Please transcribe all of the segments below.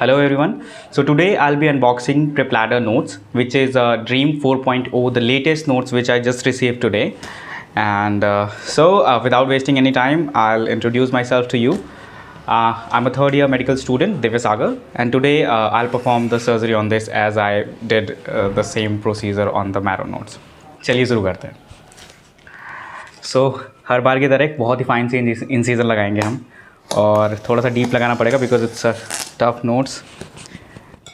Hello everyone. So today I'll be unboxing PrepLadder Notes, which is Dream 4.0, the latest notes which I just received today. And without wasting any time, I'll introduce myself to you. I'm a third year medical student, Divya Sagar, and today I'll perform the surgery on this as I did the same procedure on the Marrow Notes. चलिए शुरू करते हैं. हर बार की तरह एक बहुत ही fine सी incisor लगाएंगे हम और थोड़ा सा डीप लगाना पड़ेगा because it's a tough notes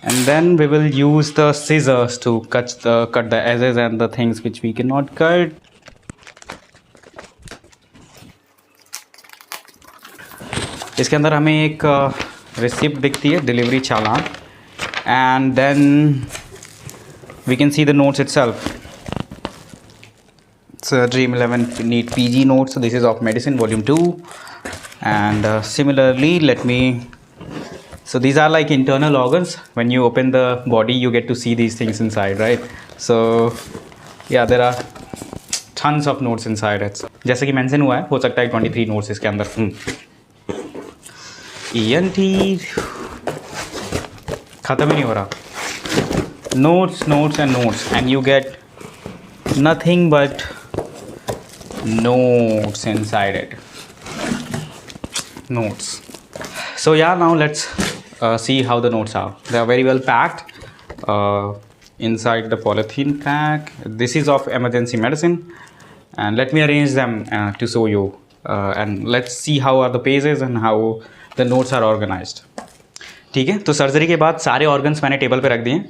and then we will use the scissors to cut the edges and the things which we can not cut. इसके अंदर हमें एक रिसिप्ट दिखती है, डिलीवरी चालान, and then we can see the notes itself. It's Dream 11 NEET PG notes. So this is of medicine volume 2, and similarly so these are like internal organs. When you open the body you get to see these things inside, right? So yeah, there are tons of notes inside it. जैसे कि mention हुआ है, हो सकता है 23 notes इसके अंदर. ENT ख़त्म ही नहीं हो रहा. Notes and notes, and you get nothing but notes inside it. Notes. So yeah, now let's see how the notes are. They are very well packed inside the polythene pack. This is of emergency medicine, and let me arrange them to show you, and let's see how are the pages and how the notes are organized. ठीक है, तो surgery के बाद सारे organs मैंने table पे रख दिए.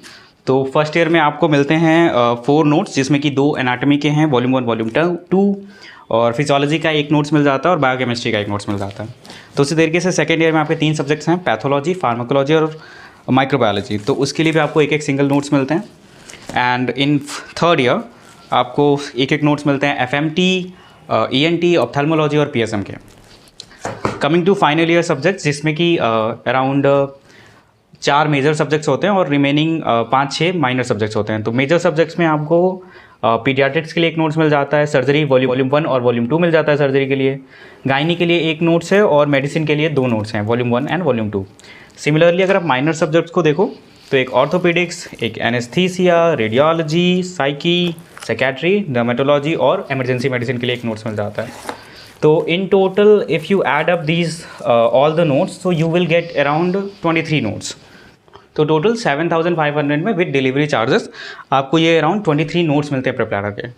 तो फर्स्ट ईयर में आपको मिलते हैं 4 नोट्स, जिसमें कि 2 एनाटॉमी के हैं, वॉल्यूम 1 वॉल्यूम 2, और फिजियोलॉजी का 1 नोट्स मिल जाता है और बायोकेमिस्ट्री का 1 नोट्स मिल जाता है. तो उसी तरीके से सेकेंड ईयर में आपके 3 सब्जेक्ट्स हैं, पैथोलॉजी, फार्माकोलॉजी और माइक्रोबायोलॉजी. तो उसके लिए भी आपको 1 सिंगल नोट्स मिलते हैं. एंड इन थर्ड ईयर आपको 1 नोट्स मिलते हैं FMT, ENT, ऑप्थेल्मोलॉजी और PSM के. Coming to final year subjects, जिसमें कि अराउंड 4 मेजर सब्जेक्ट्स होते हैं और रिमेनिंग 5-6 माइनर सब्जेक्ट्स होते हैं. तो मेजर सब्जेक्ट्स में आपको पीडियाट्रिक्स के लिए 1 नोट्स मिल जाता है, सर्जरी वॉल्यूम 1 और वॉल्यूम 2 मिल जाता है सर्जरी के लिए, गायनी के लिए 1 नोट्स है और मेडिसिन के लिए 2 नोट्स हैं, वॉल्यूम 1 एंड वॉल्यूम 2. सिमिलरली अगर आप माइनर सब्जेक्ट्स को देखो तो एक ऑर्थोपेडिक्स, एक anaesthesia, radiology, psych, psychiatry, dermatology और एमरजेंसी मेडिसिन के लिए 1 नोट्स मिल जाता है. तो in total if you add up these all the notes, तो you will get around 23 notes. तो टोटल 7,500 में विद डिलीवरी चार्जेस आपको ये अराउंड 23 नोट्स मिलते हैं प्रेपलैडर के.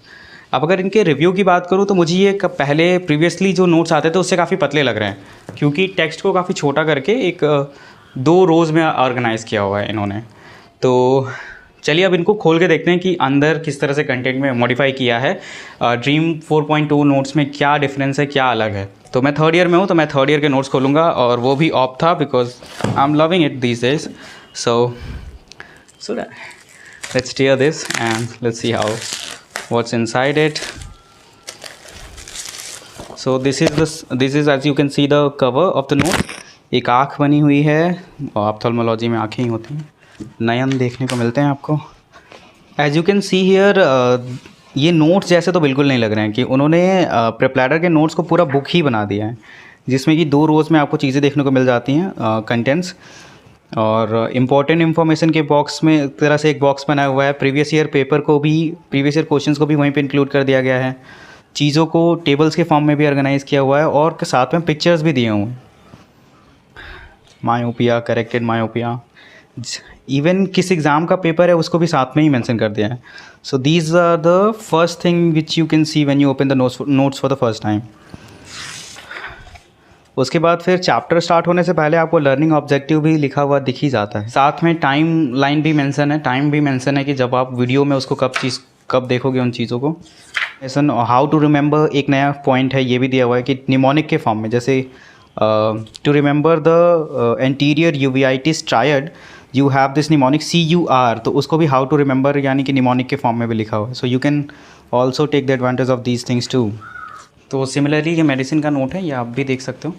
अब अगर इनके रिव्यू की बात करूँ तो मुझे ये पहले प्रीवियसली जो नोट्स आते थे उससे काफ़ी पतले लग रहे हैं, क्योंकि टेक्स्ट को काफ़ी छोटा करके एक 2 रोज़ में ऑर्गेनाइज़ किया हुआ है इन्होंने. तो चलिए अब इनको खोल के देखते हैं कि अंदर किस तरह से कंटेंट में मॉडिफाई किया है. ड्रीम 4.2 नोट्स में क्या डिफरेंस है, क्या अलग है. तो मैं थर्ड ईयर में हूँ, तो मैं थर्ड ईयर के नोट्स खोलूँगा, और वो भी ऑफ था because I am loving it these days. So let's tear this and let's see how what's inside it. So this is as you can see the cover of the note. एक आँख बनी हुई है, और ophthalmology में आँखें ही होती हैं, नयन देखने को मिलते हैं आपको. As you can see here, ये नोट्स जैसे तो बिल्कुल नहीं लग रहे हैं कि उन्होंने प्रेपलैडर के नोट्स को पूरा बुक ही बना दिया है, जिसमें कि 2 रोज़ में आपको चीज़ें देखने को मिल जाती हैं, कंटेंट्स. और इम्पॉर्टेंट इन्फॉर्मेशन के बॉक्स में एक तरह से एक बॉक्स बना हुआ है. प्रीवियस ईयर पेपर को भी, प्रीवियस ईयर क्वेश्चंस को भी वहीं पे इंक्लूड कर दिया गया है. चीज़ों को टेबल्स के फॉर्म में भी ऑर्गेनाइज़ किया हुआ है, और साथ में पिक्चर्स भी दिए हुए हैं. मायोपिया, करेक्टेड मायोपिया, इवन किस एग्ज़ाम का पेपर है उसको भी साथ में ही मेंशन कर दिया है. So these are the first thing which you can see when you open the notes for the first time. उसके बाद फिर चैप्टर स्टार्ट होने से पहले आपको लर्निंग ऑब्जेक्टिव भी लिखा हुआ दिख ही जाता है. साथ में टाइम लाइन भी मेंशन है, टाइम भी मेंशन है कि जब आप वीडियो में उसको कब देखोगे उन चीज़ों को. ऐसा हाउ टू रिमेंबर एक नया पॉइंट है, ये भी दिया हुआ है कि निमोनिक के फॉर्म में, जैसे to remember the anterior uveitis triad you have this mnemonic CUR, तो उसको भी हाउ टू रिमेंबर यानी कि निमोनिक के फॉर्म में भी लिखा हुआ है. So you can also take the advantage of these things too. तो सिमिलरली ये मेडिसिन का नोट है, ये आप भी देख सकते हो.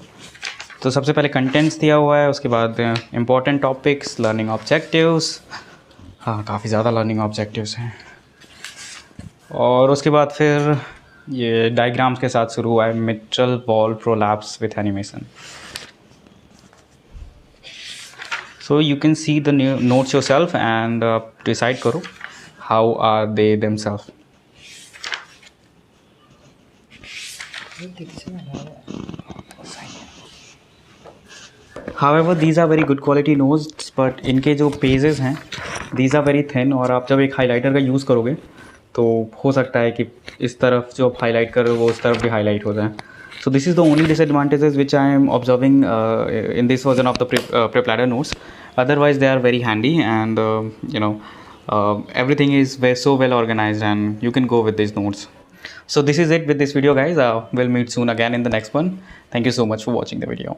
तो सबसे पहले कंटेंट्स दिया हुआ है, उसके बाद इंपॉर्टेंट टॉपिक्स, लर्निंग ऑब्जेक्टिव्स. हाँ, काफ़ी ज़्यादा लर्निंग ऑब्जेक्टिव्स हैं. और उसके बाद फिर ये डायग्राम्स के साथ शुरू हुआ है, mitral valve prolapse with animation. So you can see the new notes yourself and decide karo how are they themselves. However, these are very good quality notes, but इनके जो पेजेस हैं these are very thin, और आप जब एक highlighter का use करोगे तो हो सकता है कि इस तरफ जो आप हाईलाइट कर रहे हो वो उस तरफ भी हाईलाइट हो जाए. So this is the only disadvantages which I am observing in this version of the prep ladder notes. Otherwise they are very handy, and everything is so well organized and you can go with these notes. So this is it with this video, guys. We'll meet soon again in the next one. Thank you so much for watching the video.